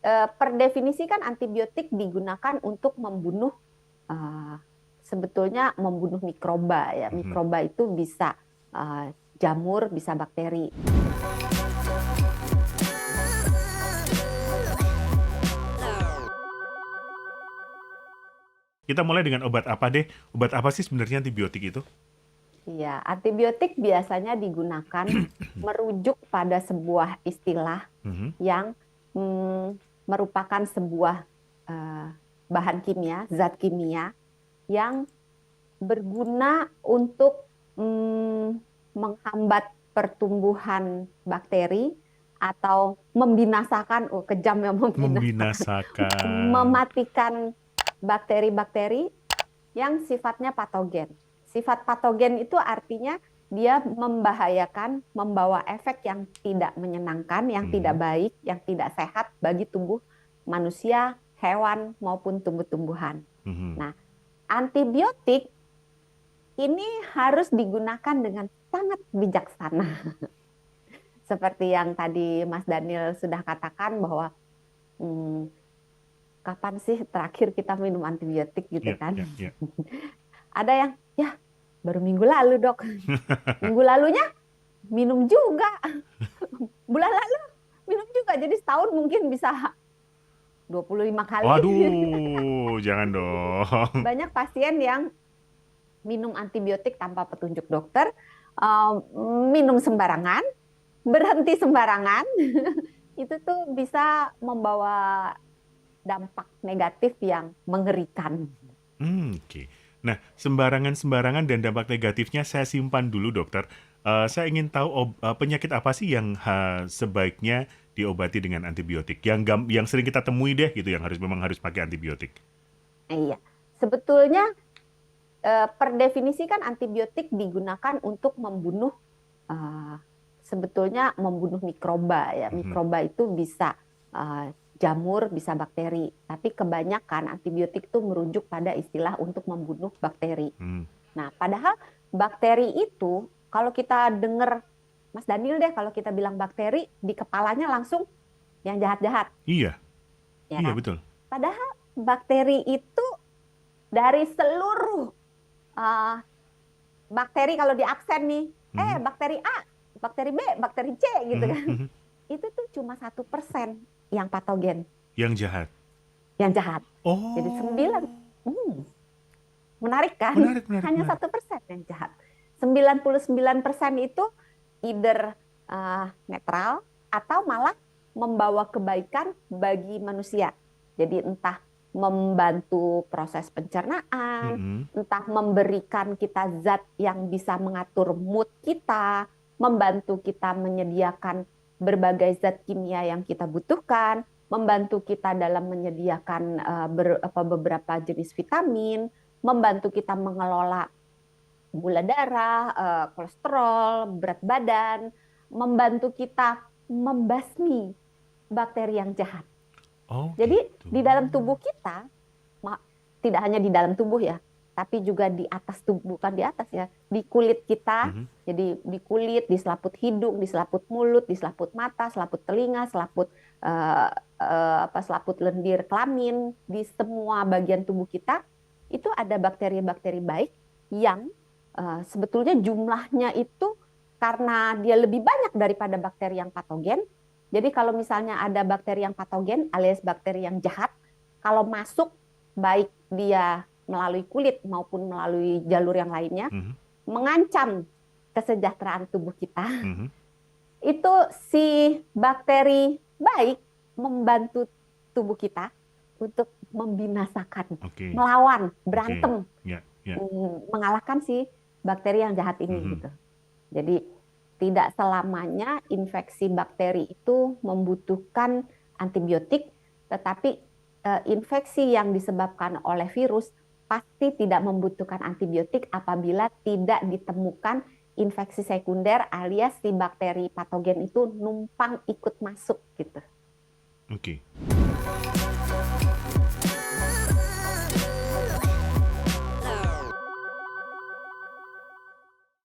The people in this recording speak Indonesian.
per definisi kan antibiotik digunakan untuk membunuh eh, sebetulnya membunuh mikroba ya. Mhm. Mikroba itu bisa jamur, bisa bakteri. Kita mulai dengan obat apa deh? Obat apa sih sebenarnya antibiotik itu? Ya, antibiotik biasanya digunakan merujuk pada sebuah istilah Mhm. yang merupakan sebuah eh, bahan kimia, zat kimia yang berguna untuk menghambat pertumbuhan bakteri atau membinasakan, oh kejam ya, membinasakan, Membinasakan. mematikan bakteri-bakteri yang sifatnya patogen. Sifat patogen itu artinya dia membahayakan, membawa efek yang tidak menyenangkan, yang tidak Mhm. baik, yang tidak sehat bagi tubuh manusia, hewan, maupun tumbuh-tumbuhan. Mhm. Nah, antibiotik ini harus digunakan dengan sangat bijaksana. Seperti yang tadi Mas Daniel sudah katakan bahwa hmm, kapan sih terakhir kita minum antibiotik gitu Iya, kan? iya, iya. Ada yang, ya baru minggu lalu dok. Minggu lalunya minum juga. Bulan lalu minum juga. Jadi setahun mungkin bisa 25 kali. Waduh, jangan dong. Banyak pasien yang minum antibiotik tanpa petunjuk dokter, minum sembarangan, berhenti sembarangan, itu tuh bisa membawa dampak negatif yang mengerikan. Oke. Nah, sembarangan-sembarangan dan dampak negatifnya saya simpan dulu, dokter. Saya ingin tahu penyakit apa sih yang sebaiknya diobati dengan antibiotik? Yang sering kita temui deh gitu, yang memang harus pakai antibiotik. Iya, sebetulnya per definisi kan antibiotik digunakan untuk membunuh uh, sebetulnya membunuh mikroba ya. Mhm. Mikroba itu bisa jamur, bisa bakteri. Tapi kebanyakan antibiotik itu merujuk pada istilah untuk membunuh bakteri. Hmm. Nah, padahal bakteri itu kalau kita dengar Mas Daniel deh, kalau kita bilang bakteri di kepalanya langsung yang jahat-jahat, Iya, ya iya kan? betul. Padahal bakteri itu dari seluruh uh, bakteri kalau di absen nih, Mhm. bakteri A, bakteri B, bakteri C gitu Mhm, kan. mhm. Itu tuh cuma 1% yang patogen, Yang jahat. yang jahat. Jadi 9, Oh, menarik kan? menarik, menarik, Hanya menarik. 1% yang jahat. 99% itu either netral atau malah membawa kebaikan bagi manusia. Jadi entah membantu proses pencernaan, Mhm. entah memberikan kita zat yang bisa mengatur mood kita, membantu kita menyediakan berbagai zat kimia yang kita butuhkan, membantu kita dalam menyediakan beberapa jenis vitamin, membantu kita mengelola gula darah, kolesterol, berat badan, membantu kita membasmi bakteri yang jahat. Oh Jadi gitu. di dalam tubuh kita, tidak hanya di dalam tubuh ya, tapi juga di atas tubuh, bukan di atas ya, di kulit kita. Mhm. Jadi di kulit, di selaput hidung, di selaput mulut, di selaput mata, selaput telinga, selaput selaput lendir kelamin, di semua bagian tubuh kita itu ada bakteri-bakteri baik yang sebetulnya jumlahnya itu karena dia lebih banyak daripada bakteri yang patogen. Jadi kalau misalnya ada bakteri yang patogen alias bakteri yang jahat, kalau masuk baik dia melalui kulit maupun melalui jalur yang lainnya, Mhm. mengancam kesejahteraan tubuh kita, Mhm. itu si bakteri baik membantu tubuh kita untuk membinasakan, Oke, melawan, oke. berantem, Ya, ya. mengalahkan si bakteri yang jahat ini Mhm. gitu. Jadi tidak selamanya infeksi bakteri itu membutuhkan antibiotik, tetapi infeksi yang disebabkan oleh virus pasti tidak membutuhkan antibiotik apabila tidak ditemukan infeksi sekunder alias si bakteri patogen itu numpang ikut masuk gitu. Oke.